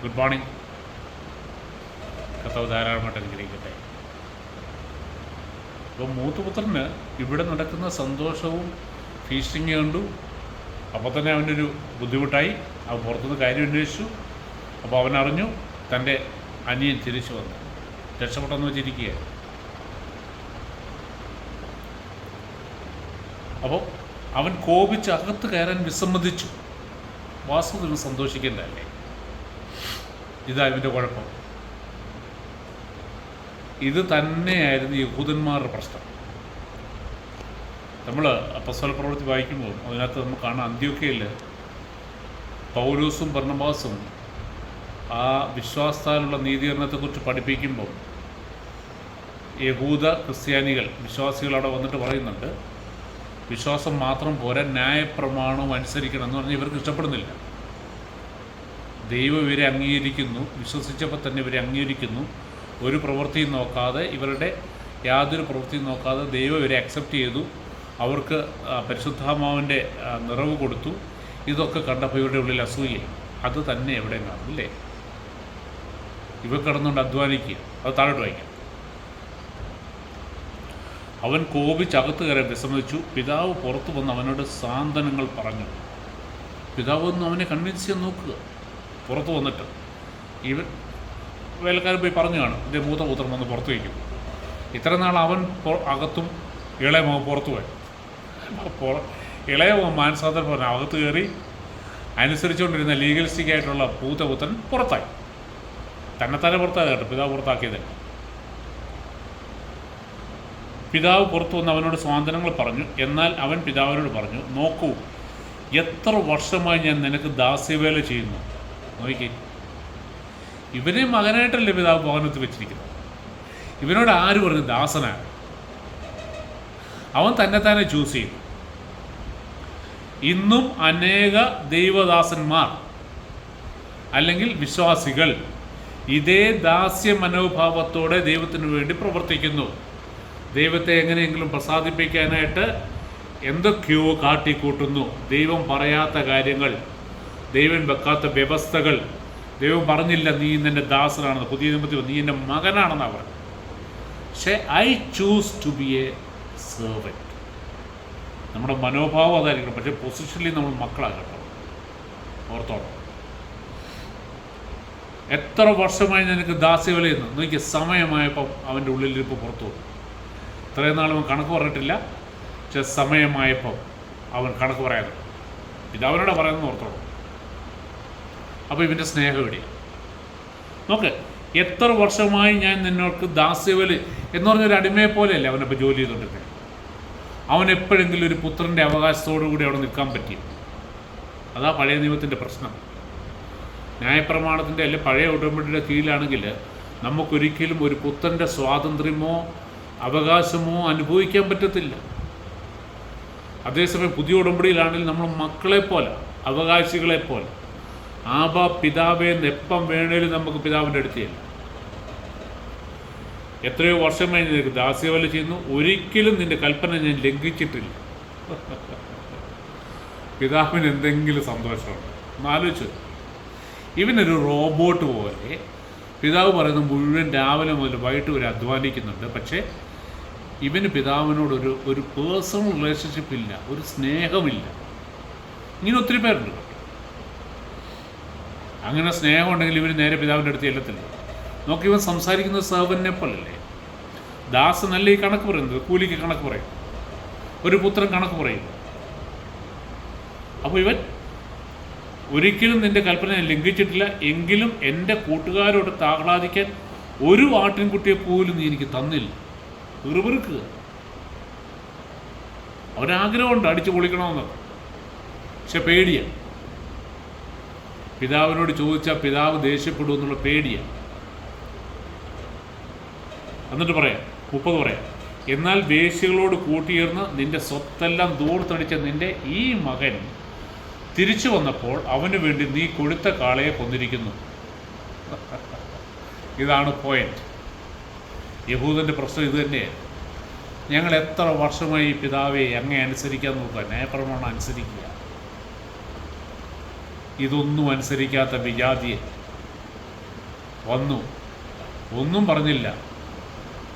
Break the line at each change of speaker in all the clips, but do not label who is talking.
Good morning. കർത്താവ് ധാരാളമായിട്ട് അനുഗ്രഹിക്കട്ടെ. അപ്പോൾ മൂത്തുപുത്രന് ഇവിടെ നടക്കുന്ന സന്തോഷവും ഫീസ്റ്റിങ് കണ്ടു. അപ്പോൾ തന്നെ അവനൊരു ബുദ്ധിമുട്ടായി. അവൻ പുറത്തുനിന്ന് കാര്യം അന്വേഷിച്ചു. അപ്പോൾ അവനറിഞ്ഞു തൻ്റെ അനിയൻ തിരിച്ചു വന്നു, രക്ഷപ്പെട്ടെന്ന് വെച്ചിരിക്കുകയാണ്. അപ്പോൾ അവൻ കോപിച്ച് അകത്ത് കയറാൻ വിസമ്മതിച്ചു. വാസ്തവത്തിൽ സന്തോഷിക്കേണ്ടതല്ലേ? ഇതാ ഇവൻ്റെ കുഴപ്പം. ഇത് തന്നെയായിരുന്നു യഹൂദന്മാരുടെ പ്രശ്നം. നമ്മൾ അപ്പോസ്തല പ്രവൃത്തി വായിക്കുമ്പോൾ അതിനകത്ത് നമുക്ക് കാണാം, അന്ത്യോക്യയിൽ പൗലോസും ബർന്നബാസും ആ വിശ്വാസത്താലുള്ള നീതീകരണത്തെക്കുറിച്ച് പഠിപ്പിക്കുമ്പോൾ യഹൂദ ക്രിസ്ത്യാനികൾ വിശ്വാസികൾ അവിടെ വന്നിട്ട് പറയുന്നുണ്ട്, വിശ്വാസം മാത്രം പോരാ, ന്യായപ്രമാണവും അനുസരിക്കണം എന്ന് പറഞ്ഞാൽ ഇവർക്ക് ഇഷ്ടപ്പെടുന്നില്ല. ദൈവം ഇവരെ അംഗീകരിക്കുന്നു, വിശ്വസിച്ചപ്പോൾ തന്നെ ഇവരെ അംഗീകരിക്കുന്നു. ഒരു പ്രവൃത്തിയും നോക്കാതെ, ഇവരുടെ യാതൊരു പ്രവൃത്തിയും നോക്കാതെ ദൈവം ഇവരെ അക്സെപ്റ്റ് ചെയ്തു. അവർക്ക് പരിശുദ്ധാത്മാവിൻ്റെ നിറവ് കൊടുത്തു. ഇതൊക്കെ കണ്ടപ്പോൾ ഇവരുടെ ഉള്ളിൽ അസൂയ. അത് തന്നെ എവിടെയും കാണില്ലേ? ഇവ കിടന്നുകൊണ്ട് അധ്വാനിക്കുക. അത് താഴോട്ട് വായിക്കാം. അവൻ കോപിച്ചകത്ത് കയറി വിസമ്മതിച്ചു. പിതാവ് പുറത്തു വന്ന് അവനോട് സാന്ത്വനങ്ങൾ പറഞ്ഞു. പിതാവ് ഒന്ന് അവനെ കൺവിൻസ് ചെയ്യാൻ നോക്കുക. പുറത്ത് വന്നിട്ട് ഇവൻ വേലക്കാരൻ പോയി പറഞ്ഞു കാണും, എൻ്റെ മൂത്തപുത്രൻ വന്ന് പുറത്ത് വയ്ക്കും. ഇത്ര നാൾ അവൻ അകത്തും ഇളയമോ പുറത്തു പോയി. ഇളയമോ മാനസാന്തരം പറഞ്ഞ അകത്ത് കയറി അനുസരിച്ചുകൊണ്ടിരുന്ന ലീഗലിസ്റ്റിക് ആയിട്ടുള്ള മൂത്തപുത്രൻ പുറത്തായി. തന്നെത്താനെ പുറത്തായി കേട്ടോ, പിതാവ് പുറത്താക്കിയത്. പിതാവ് പുറത്തു വന്ന് അവനോട് സ്വാതന്ത്ര്യങ്ങൾ പറഞ്ഞു. എന്നാൽ അവൻ പിതാവിനോട് പറഞ്ഞു, നോക്കൂ, എത്ര വർഷമായി ഞാൻ നിനക്ക് ദാസ്യവേല ചെയ്യുന്നു. നോക്കി, ഇവനെ മകനായിട്ടല്ലേ പിതാവ് ഭവനത്തിൽ വെച്ചിരിക്കുന്നത്. ഇവനോട് ആര് പറഞ്ഞു ദാസനാണ്? അവൻ തന്നെത്താനെ ചൂസ് ചെയ്തു. ഇന്നും അനേക ദൈവദാസന്മാർ അല്ലെങ്കിൽ വിശ്വാസികൾ ഇതേ ദാസ്യ മനോഭാവത്തോടെ ദൈവത്തിന് വേണ്ടി പ്രവർത്തിക്കുന്നു. ദൈവത്തെ എങ്ങനെയെങ്കിലും പ്രസാദിപ്പിക്കാനായിട്ട് എന്തൊക്കെയോ കാട്ടിക്കൂട്ടുന്നു. ദൈവം പറയാത്ത കാര്യങ്ങൾ, ദൈവം വെക്കാത്ത വ്യവസ്ഥകൾ. ദൈവം പറഞ്ഞില്ല നീ നിൻ്റെ ദാസനാണെന്ന്, പുതിയ നിയമത്തിൽ നീ എൻ്റെ മകനാണെന്നാണ് പറഞ്ഞത്. പക്ഷേ I choose to be a servant. നമ്മുടെ മനോഭാവം അതായിരിക്കണം. പക്ഷേ പൊസിഷനിൽ നമ്മൾ മക്കളാകട്ടോ, ഓർത്തോളം. എത്ര വർഷമായി നിനക്ക് ദാസ്യവേല ചെയ്യുന്നു. നോക്കിയ സമയമായപ്പം അവൻ്റെ ഉള്ളിലിരിപ്പ് പുറത്തു വന്നു. ഇത്രയും നാൾ അവൻ കണക്ക് പറഞ്ഞിട്ടില്ല, പക്ഷെ സമയമായപ്പം അവൻ കണക്ക് പറയാതെ പിതാവിനോട് പറയുന്നത് ഓർത്തോളം. അപ്പോൾ ഇവൻ്റെ സ്നേഹം എവിടെയാണ് നോക്ക്. എത്ര വർഷമായി ഞാൻ നിന്നോർക്ക് ദാസ്യവേല എന്ന് പറഞ്ഞൊരു അടിമയെ പോലെയല്ല അവനിപ്പോൾ ജോലി ചെയ്തുകൊണ്ടിരിക്കുന്നത്. അവൻ എപ്പോഴെങ്കിലും ഒരു പുത്രൻ്റെ അവകാശത്തോടു കൂടി അവിടെ നിൽക്കാൻ പറ്റിയും. അതാ പഴയ നിയമത്തിൻ്റെ പ്രശ്നം. ന്യായപ്രമാണത്തിൻ്റെ അല്ലെങ്കിൽ പഴയ ഉടമ്പടിയുടെ കീഴിലാണെങ്കിൽ നമുക്കൊരിക്കലും ഒരു പുത്രൻ്റെ സ്വാതന്ത്ര്യമോ അവകാശമോ അനുഭവിക്കാൻ പറ്റത്തില്ല. അതേസമയം പുതിയ ഉടമ്പടിയിലാണെങ്കിൽ നമ്മൾ മക്കളെപ്പോലെ, അവകാശികളെപ്പോലെ, ആബാ പിതാവേ എന്ന് എപ്പം വേണേലും നമുക്ക് പിതാവിൻ്റെ അടുത്ത് ചെല്ലാം. എത്രയോ വർഷമായി നിനക്ക് ദാസ്യവേല ചെയ്യുന്നു, ഒരിക്കലും നിൻ്റെ കൽപ്പന ഞാൻ ലംഘിച്ചിട്ടില്ല. പിതാവിന് എന്തെങ്കിലും സന്തോഷമുണ്ട് എന്നാലോചിച്ചു. ഇവനൊരു റോബോട്ട് പോലെ പിതാവ് പറയുന്നത് മുഴുവൻ രാവിലെ മുതൽ വൈകിട്ട് വരെ അധ്വാനിക്കുന്നുണ്ട്. പക്ഷേ ഇവന് പിതാവിനോടൊരു ഒരു പേഴ്സണൽ റിലേഷൻഷിപ്പ് ഇല്ല, ഒരു സ്നേഹമില്ല. ഇങ്ങനെ ഒത്തിരി പേരുണ്ട്. അങ്ങനെ സ്നേഹം ഉണ്ടെങ്കിൽ ഇവർ നേരെ പിതാവിൻ്റെ അടുത്ത് ചെല്ലത്തില്ല. നോക്കി, ഇവൻ സംസാരിക്കുന്നത് സെർവന്റിനെ പോലല്ലേ. ദാസനല്ല ഈ കണക്ക് പറയുന്നത്, കൂലിക്ക് കണക്ക് പറയും. ഒരു പുത്രൻ കണക്ക് പറയും. അപ്പോൾ ഇവൻ ഒരിക്കലും നിൻ്റെ കൽപ്പന ഞാൻ ലംഘിച്ചിട്ടില്ല, എങ്കിലും എൻ്റെ കൂട്ടുകാരോട് ആഹ്ലാദിക്കാൻ ഒരു ആട്ടിൻകുട്ടിയെ പോലും നീ എനിക്ക് തന്നില്ല. വെറുതെക്കുക. അവനാഗ്രഹമുണ്ട് അടിച്ചു പൊളിക്കണമെന്നൊക്കെ, പക്ഷെ പേടിയാണ്. പിതാവിനോട് ചോദിച്ചാൽ പിതാവ് ദേഷ്യപ്പെടുമെന്നുള്ള പേടിയാണ്. എന്നിട്ട് പറയാം 30 പറയാം, എന്നാൽ വേശ്യകളോട് കൂട്ടിയേർന്ന് നിൻ്റെ സ്വത്തെല്ലാം ദൂർത്തടിച്ച നിൻ്റെ ഈ മകൻ തിരിച്ചു വന്നപ്പോൾ അവന് വേണ്ടി നീ കൊഴുത്ത കാളയെ കൊന്നിരിക്കുന്നു. ഇതാണ് പോയിന്റ്. യഹൂദൻ്റെ പ്രശ്നം ഇത് തന്നെയാണ്. ഞങ്ങൾ എത്ര വർഷമായി പിതാവെ അങ്ങേ അനുസരിക്കാൻ നോക്കുക, ന്യായപ്രമാണം അനുസരിക്കുക. ഇതൊന്നും അനുസരിക്കാത്ത വിജാതിയെ വന്നു, ഒന്നും പറഞ്ഞില്ല.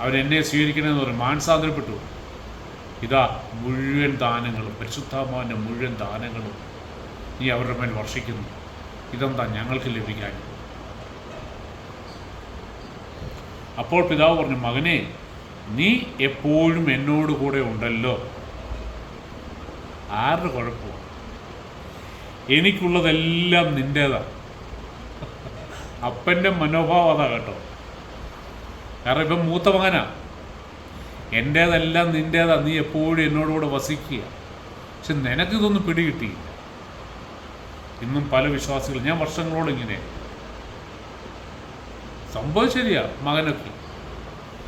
അവൻ എന്നെ സ്വീകരിക്കണമെന്ന് പറഞ്ഞു, മാനസാന്തരപ്പെട്ടു. ഇതാ മുഴുവൻ ദാനങ്ങളും, പരിശുദ്ധാത്മാവിൻ്റെ മുഴുവൻ ദാനങ്ങളും നീ അവരുടെ മേൽ വർഷിക്കുന്നു. ഇതെന്താ ഞങ്ങൾക്ക് ലഭിക്കാൻ? അപ്പോൾ പിതാവ് പറഞ്ഞു, മകനെ, നീ എപ്പോഴും എന്നോട് കൂടെ ഉണ്ടല്ലോ. ആരുടെ കുഴപ്പമാണ്? എനിക്കുള്ളതെല്ലാം നിൻ്റേതാണ്. അപ്പൻ്റെ മനോഭാവം അതാ കേട്ടോ. കാരണം ഇപ്പം മൂത്ത മകനാ, എൻ്റേതെല്ലാം നിൻ്റേതാ, നീ എപ്പോഴും എന്നോടുകൂടെ വസിക്കുക. പക്ഷെ നിനക്കിതൊന്നും പിടികിട്ടിയില്ല. ഇന്നും പല വിശ്വാസികൾ, ഞാൻ വർഷങ്ങളോട് ഇങ്ങനെ, സംഭവം ശരിയാ മകനൊക്കെ,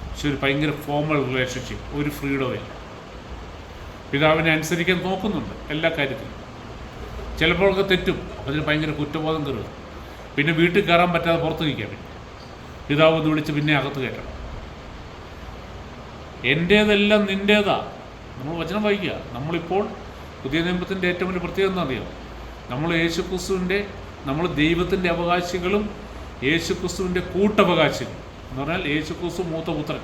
പക്ഷെ ഒരു ഭയങ്കര ഫോർമൽ റിലേഷൻഷിപ്പ്, ഒരു ഫ്രീഡമില്ല. പിതാവിനെ അനുസരിക്കാൻ നോക്കുന്നുണ്ട് എല്ലാ കാര്യത്തിലും, ചിലപ്പോഴൊക്കെ തെറ്റും, അതിന് ഭയങ്കര കുറ്റബോധം കയറുക. പിന്നെ വീട്ടിൽ കയറാൻ പറ്റാതെ പുറത്ത് നിൽക്കാൻ പറ്റും, പിതാവ് ഒന്ന് വിളിച്ച് പിന്നെ അകത്ത് കയറ്റണം. എൻ്റേതെല്ലാം നിൻ്റേതാ. നമ്മൾ വചനം വായിക്കുക. നമ്മളിപ്പോൾ പുതിയ നിയമത്തിൻ്റെ ഏറ്റവും വലിയ പ്രത്യേകത എന്നറിയാം, നമ്മൾ യേശുക്രിസ്തുവിൻ്റെ, നമ്മൾ ദൈവത്തിൻ്റെ അവകാശികളും യേശുക്രിസ്തുവിൻ്റെ കൂട്ടവകാശികളും എന്ന് പറഞ്ഞാൽ യേശുക്രിസ്തു മൂത്തപുത്രൻ.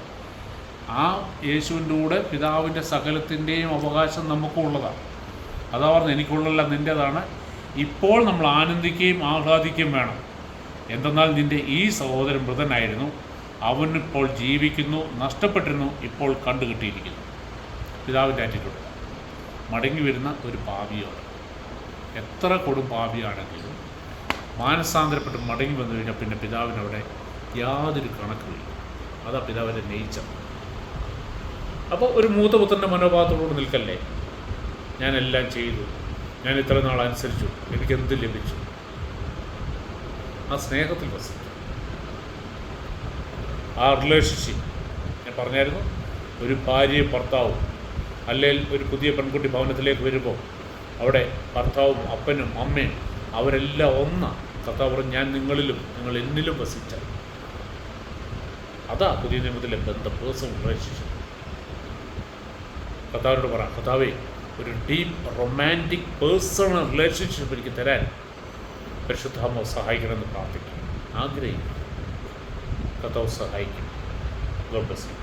ആ യേശുവിൻ്റെ കൂടെ പിതാവിൻ്റെ സകലത്തിൻ്റെയും അവകാശം നമുക്കും ഉള്ളതാണ്. അതാ പറഞ്ഞത്, എനിക്കുള്ളതെല്ലാം നിൻ്റേതാണ്. ഇപ്പോൾ നമ്മൾ ആനന്ദിക്കുകയും ആഹ്ലാദിക്കുകയും വേണം. എന്തെന്നാൽ നിൻ്റെ ഈ സഹോദരൻ മൃതനായിരുന്നു, അവനിപ്പോൾ ജീവിക്കുന്നു, നഷ്ടപ്പെട്ടിരുന്നു, ഇപ്പോൾ കണ്ടുകിട്ടിയിരിക്കുന്നു. പിതാവിൻ്റെ ആറ്റിറ്റ്യൂഡ്. മടങ്ങി വരുന്ന ഒരു പാപിയോട്, എത്ര കൊടും പാപിയാണെങ്കിലും മാനസാന്തരപ്പെട്ട് മടങ്ങി വന്നു കഴിഞ്ഞാൽ പിന്നെ പിതാവിനവിടെ യാതൊരു കണക്കുമില്ല. അതാ പിതാവിൻ്റെ നേച്ചർ. അപ്പോൾ ഒരു മൂത്തപുത്രൻ്റെ മനോഭാവത്തോട് നിൽക്കല്ലേ, ഞാനെല്ലാം ചെയ്തു, ഞാൻ ഇത്ര നാൾ അനുസരിച്ചു, എനിക്കെന്ത് ലഭിച്ചു? ആ സ്നേഹത്തിൽ വസിക്കും. ആ റിലേഷൻഷിപ്പ് ഞാൻ പറഞ്ഞായിരുന്നു, ഒരു ഭാര്യയും ഭർത്താവും, അല്ലെങ്കിൽ ഒരു പുതിയ പെൺകുട്ടി ഭവനത്തിലേക്ക് വരുമ്പോൾ അവിടെ ഭർത്താവും അപ്പനും അമ്മയും അവരെല്ലാം ഒന്നാണ്. കർത്താവ് പറഞ്ഞു, ഞാൻ നിങ്ങളിലും നിങ്ങൾ എന്നിലും വസിച്ച. അതാ പുതിയ നിയമത്തിലെ ബന്ധം, പേഴ്സണൽ റിലേഷൻഷിപ്പ്. കർത്താവിനോട് പറ, കർത്താവേ, ഒരു ഡീപ്പ് റൊമാൻറ്റിക് പേഴ്സണൽ റിലേഷൻഷിപ്പ് എനിക്ക് തരാൻ പരിശുദ്ധാത്മാവ് സഹായിക്കണമെന്ന് പ്രാർത്ഥിക്കും, ആഗ്രഹിക്കും. കർത്താവ് സഹായിക്കും. God bless you.